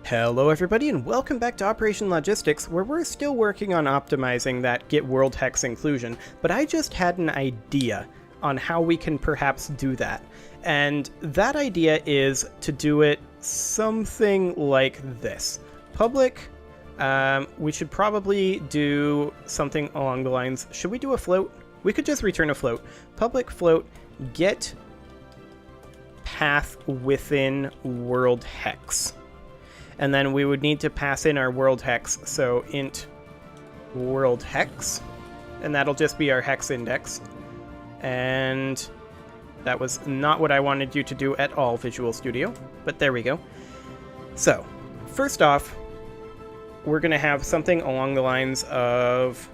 Hello everybody and welcome back to Operation Logistics, where we're still working on optimizing that get world hex inclusion, but I just had an idea on how we can perhaps do that. And that idea is to do it something like this. Public, we should probably do something along the lines, should we do a float? We could just return a float. Public float get path within world hex. And then we would need to pass in our world hex, so int world hex, and that'll just be our hex index. And that was not what I wanted you to do at all, Visual Studio, but there we go. So, first off, we're going to have something along the lines of,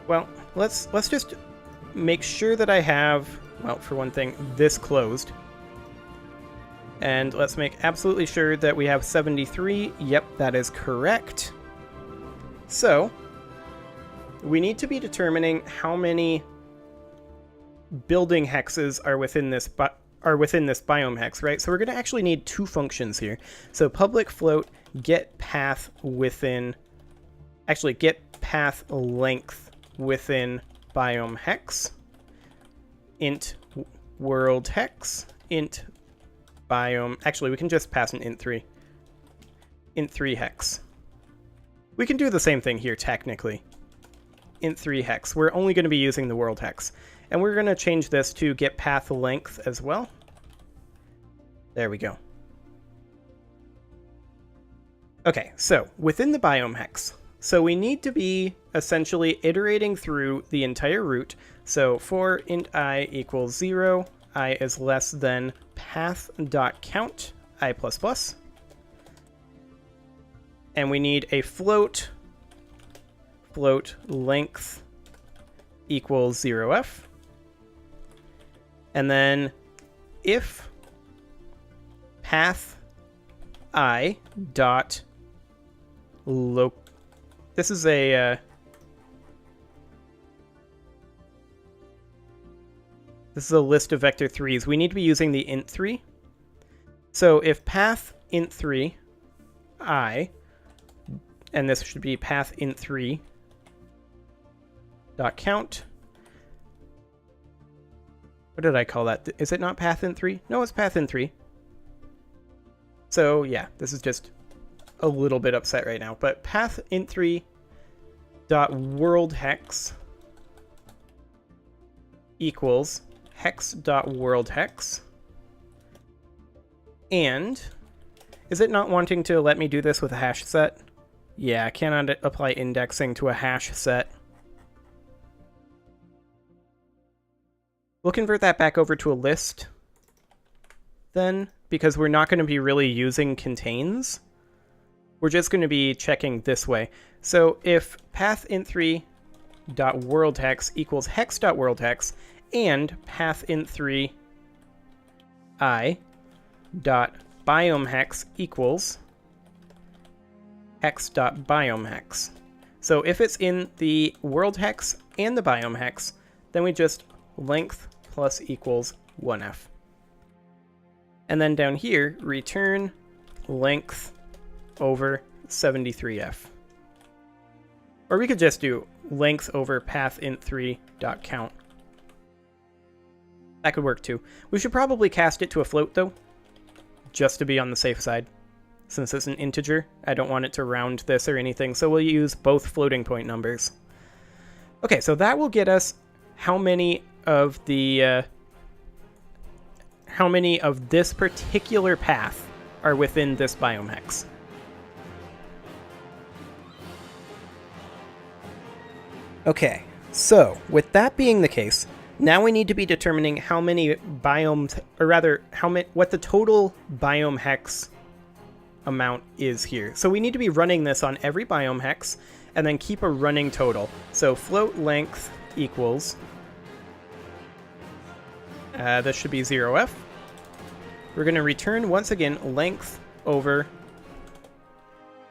well, let's just make sure that I have, well, for one thing, this closed. And let's make absolutely sure that we have 73. Yep, that is correct. So, we need to be determining how many building hexes are within this biome hex, right? So we're going to actually need two functions here. So public float get path within, actually get path length within biome hex, int world hex, int biome. Actually, we can just pass an int3 hex. We can do the same thing here technically. int3 hex. We're only going to be using the world hex, and we're going to change this to get path length as well. There we go. Okay, so within the biome hex, so we need to be essentially iterating through the entire route. So for int I equals 0, I is less than path.count I++. And we need a float length equals 0f. And then if path I dot this is a this is a list of vector 3s. We need to be using the int3. So if path int3 I, and this should be path int3 dot count. What did I call that? Is it not path int3? No, it's path int3. So yeah, this is just a little bit upset right now. But path int3 dot world hex equals hex.worldHex. And is it not wanting to let me do this with a hash set? Yeah, I cannot apply indexing to a hash set. We'll convert that back over to a list then, because we're not going to be really using contains. We're just going to be checking this way. So if path int3.worldHex equals hex.worldHex, and path int3 I dot biome hex equals hex.biome hex. So if it's in the world hex and the biome hex, then we just length plus equals 1f. And then down here, return length over 73f. Or we could just do length over path int3 dot count. That could work too. We should probably cast it to a float though, just to be on the safe side. Since it's an integer, I don't want it to round this or anything, so we'll use both floating point numbers. Okay, so that will get us how many of the how many of this particular path are within this biome hex. Okay, so with that being the case, now we need to be determining how many biomes, or rather, what the total biome hex amount is here. So we need to be running this on every biome hex, and then keep a running total. So float length equals, this should be 0f. We're going to return, once again, length over,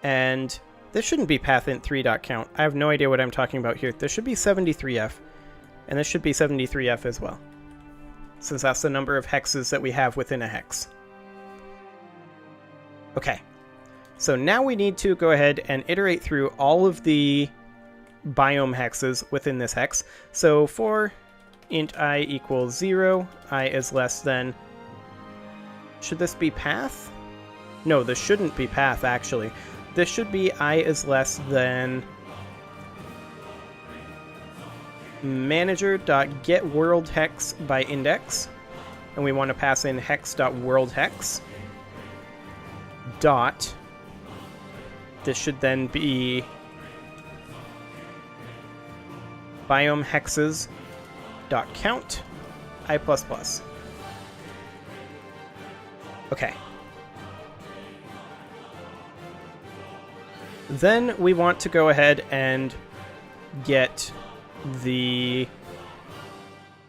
and this shouldn't be path int3.count. I have no idea what I'm talking about here. This should be 73f. And this should be 73f as well, since that's the number of hexes that we have within a hex. Okay, So now we need to go ahead and iterate through all of the biome hexes within this hex. So for int I equals 0, I is less than... Should this be path? No, this shouldn't be path, actually. This should be I is less than manager.getWorldHex by index. And we want to pass in hex.worldHex. Dot. This should then be biome hexes dot count I++. Okay. Then we want to go ahead and get the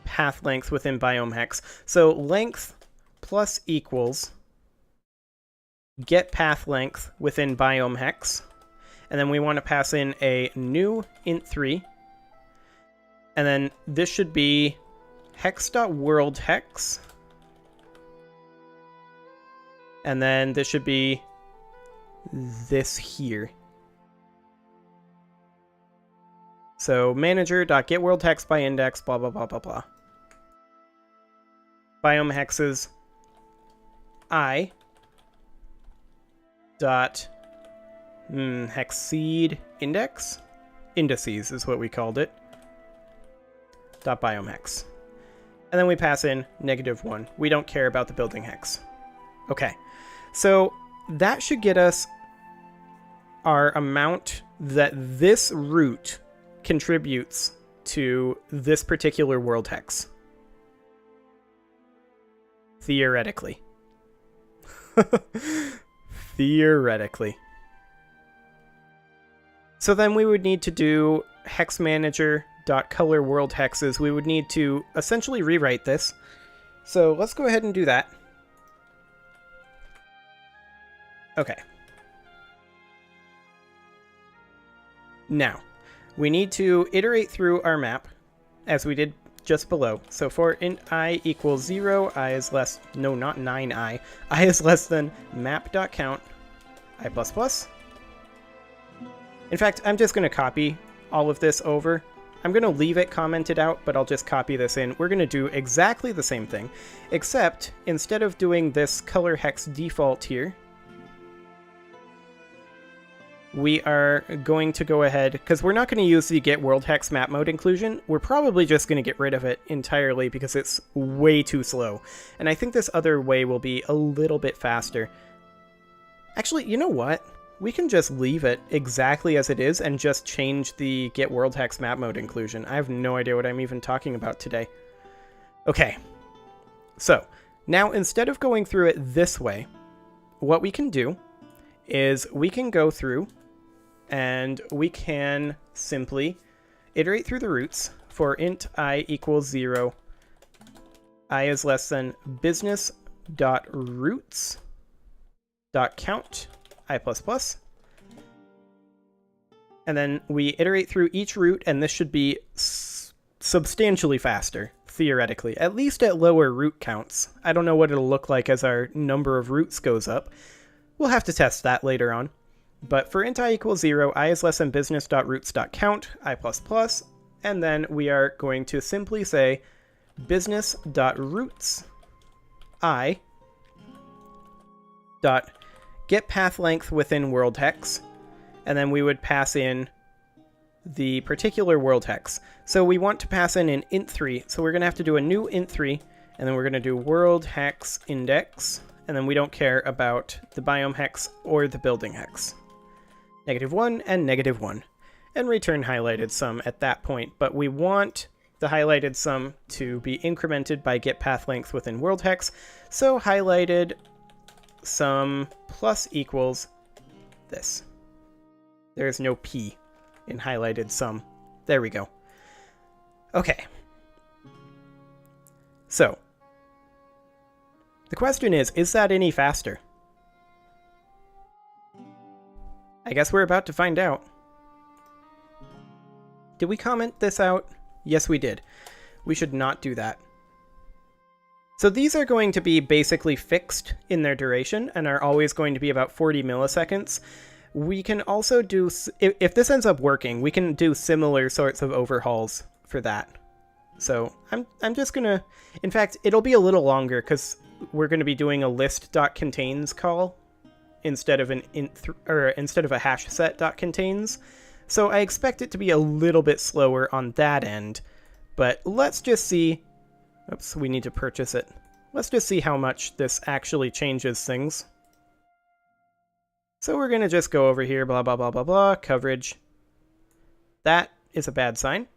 path length within biome hex. So length plus equals get path length within biome hex. And then we want to pass in a new int3. And then this should be hex.worldHex. And then this should be this here. So manager.getWorldHex by index, blah, blah, blah, blah, blah. Biome hexes I dot hexseed index? Indices is what we called it. Dot biome hex. And then we pass in -1. We don't care about the building hex. Okay. So that should get us our amount that this root contributes to this particular world hex. Theoretically. Theoretically. So then we would need to do hex manager.color world hexes. We would need to essentially rewrite this. So let's go ahead and do that. Okay. Now, we need to iterate through our map as we did just below. So for int I equals 0, I is less, no, not 9i. I is less than map.count I++. In fact, I'm just going to copy all of this over. I'm going to leave it commented out, but I'll just copy this in. We're going to do exactly the same thing, except instead of doing this color hex default here, we are going to go ahead, because we're not going to use the get world hex map mode inclusion. We're probably just going to get rid of it entirely because it's way too slow. And I think this other way will be a little bit faster. Actually, you know what? We can just leave it exactly as it is and just change the get world hex map mode inclusion. I have no idea what I'm even talking about today. Okay. So, now instead of going through it this way, what we can do is we can go through and we can simply iterate through the roots for int I equals 0. I is less than business.roots.count I++. And then we iterate through each root, and this should be substantially faster, theoretically, at least at lower root counts. I don't know what it'll look like as our number of roots goes up. We'll have to test that later on. But for int I equals 0, I is less than business.roots.count I++, and then we are going to simply say business.roots I dot get path length within world hex, and then we would pass in the particular world hex. So we want to pass in an int3, so we're going to have to do a new int3, and then we're going to do world hex index, and then we don't care about the biome hex or the building hex. -1 and -1, and return highlighted sum at that point, but we want the highlighted sum to be incremented by get path length within world hex, so highlighted sum plus equals this. There is no P in highlighted sum. There we go. Okay. So, the question is that any faster? I guess we're about to find out. Did we comment this out? Yes, we did. We should not do that. So these are going to be basically fixed in their duration and are always going to be about 40 milliseconds. We can also do, if this ends up working, we can do similar sorts of overhauls for that. So I'm just gonna, in fact, it'll be a little longer because we're going to be doing a list.contains call instead of instead of a hash set.contains. So I expect it to be a little bit slower on that end, but let's just see. Oops, we need to purchase it. Let's just see how much this actually changes things. So we're going to just go over here, blah, blah, blah, blah, blah, coverage. That is a bad sign.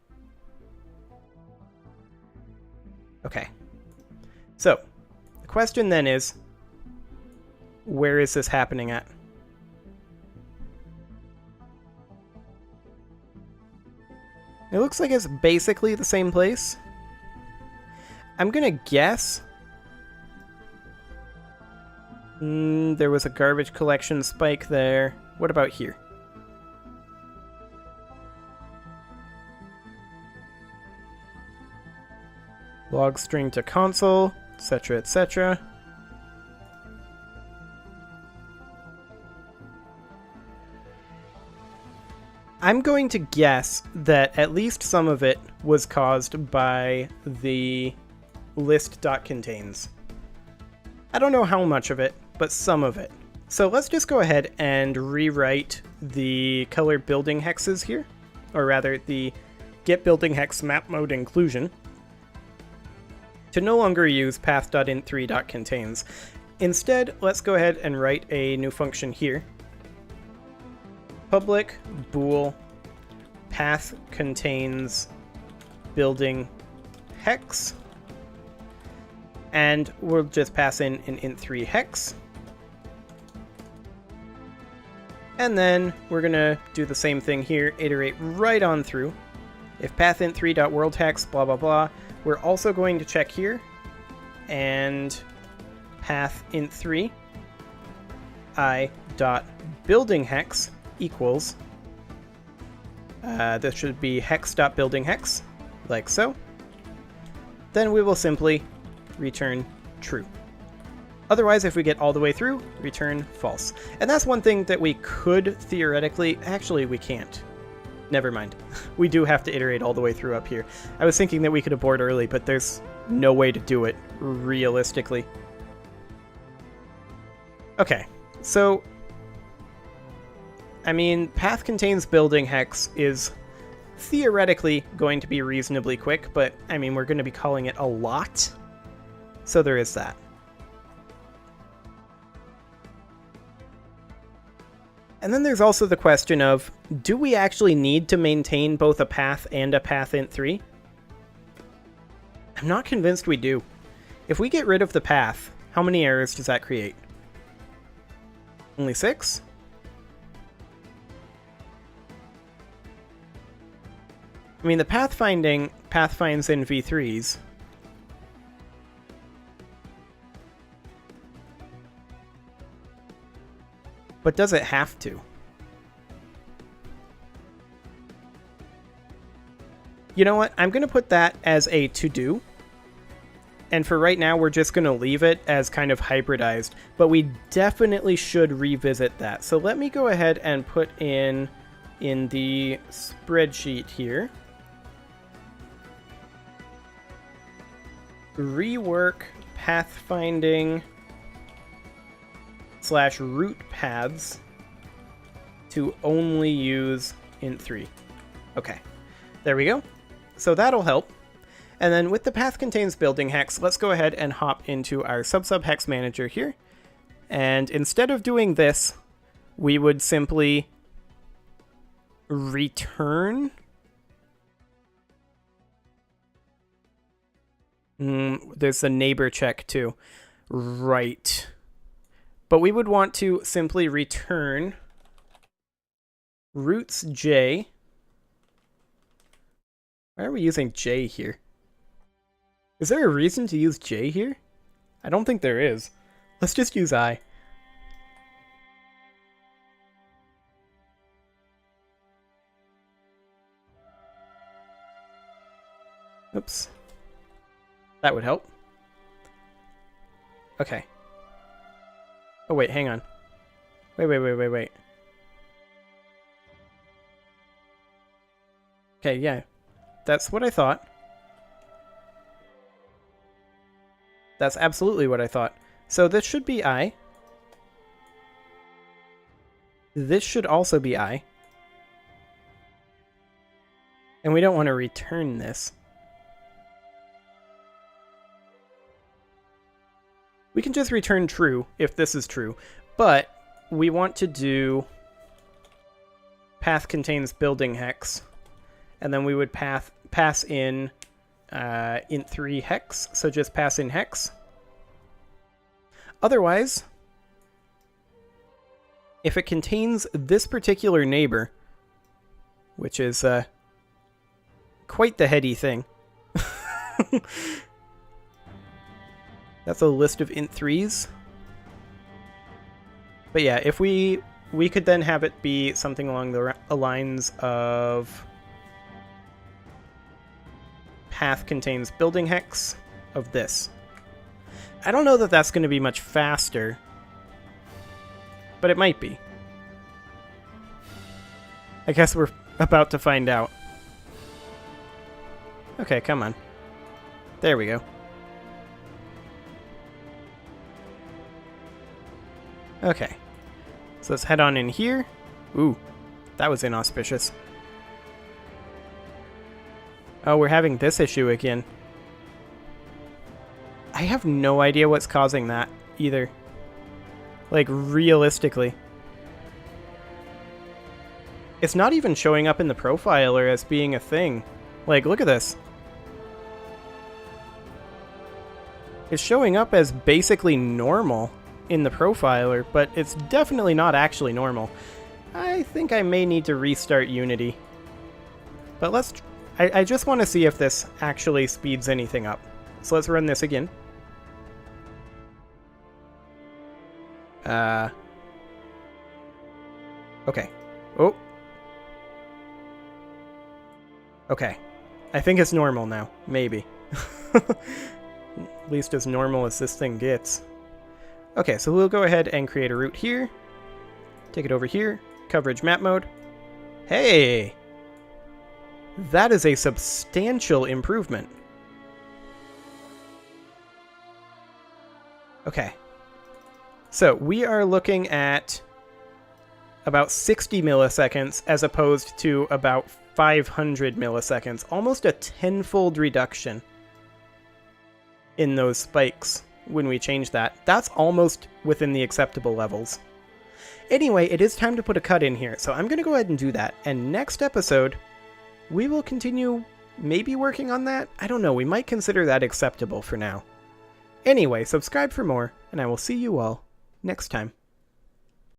Okay. So, the question then is, where is this happening at? It looks like it's basically the same place. I'm gonna guess there was a garbage collection spike there. What about here? Log string to console, etc., etc. I'm going to guess that at least some of it was caused by the list.contains. I don't know how much of it, but some of it. So let's just go ahead and rewrite the color building hexes here, or rather the get building hex map mode inclusion, to no longer use path.int3.contains. Instead, let's go ahead and write a new function here. Public bool path contains building hex, and we'll just pass in an int3 hex. And then we're gonna do the same thing here, iterate right on through. If path.int3.worldHex, blah blah blah, we're also going to check here and path.int3 i.buildinghex equals this should be hex.buildinghex, like so. Then we will simply return true. Otherwise, if we get all the way through, return false. And that's one thing that we could theoretically... Actually, we can't. Never mind. We do have to iterate all the way through up here. I was thinking that we could abort early, but there's no way to do it realistically. Okay, so... I mean, path contains building hex is theoretically going to be reasonably quick, but I mean, we're going to be calling it a lot. So there is that. And then there's also the question of, do we actually need to maintain both a path and a path.int3? I'm not convinced we do. If we get rid of the path, how many errors does that create? Only 6? I mean, the pathfinding pathfinds in v3s. But does it have to? You know what? I'm going to put that as a to-do. And for right now, we're just going to leave it as kind of hybridized. But we definitely should revisit that. So let me go ahead and put in the spreadsheet here. Rework pathfinding / root paths to only use int3. Okay, there we go. So that'll help. And then with the path contains building hex, let's go ahead and hop into our sub hex manager here. And instead of doing this, we would simply return. There's a neighbor check too. Right. But we would want to simply return roots j. Why are we using j here? Is there a reason to use j here? I don't think there is. Let's just use I. Oops. That would help. Okay. Oh, wait, hang on. Wait. Okay, yeah. That's what I thought. That's absolutely what I thought. So this should be I. This should also be I. And we don't want to return this. We can just return true if this is true. But we want to do path contains building hex. And then we would pass in int3 hex. So just pass in hex. Otherwise, if it contains this particular neighbor, which is quite the heady thing. That's a list of int3s. But yeah, if we could then have it be something along the lines of path contains building hex of this. I don't know that that's going to be much faster, but it might be. I guess we're about to find out. Okay, come on. There we go. Okay. So let's head on in here. Ooh, that was inauspicious. Oh, we're having this issue again. I have no idea what's causing that either. Like, realistically. It's not even showing up in the profiler as being a thing. Like, look at this. It's showing up as basically normal in the profiler, but it's definitely not actually normal. I think I may need to restart Unity. But let's... I just want to see if this actually speeds anything up. So let's run this again. Okay. Oh. Okay. I think it's normal now. Maybe. At least as normal as this thing gets. Okay, so we'll go ahead and create a route here. Take it over here. Coverage map mode. Hey! That is a substantial improvement. Okay. So we are looking at about 60 milliseconds as opposed to about 500 milliseconds. Almost a tenfold reduction in those spikes when we change that. That's almost within the acceptable levels. Anyway, it is time to put a cut in here, so I'm going to go ahead and do that. And next episode, we will continue maybe working on that. I don't know, we might consider that acceptable for now. Anyway, subscribe for more, and I will see you all next time.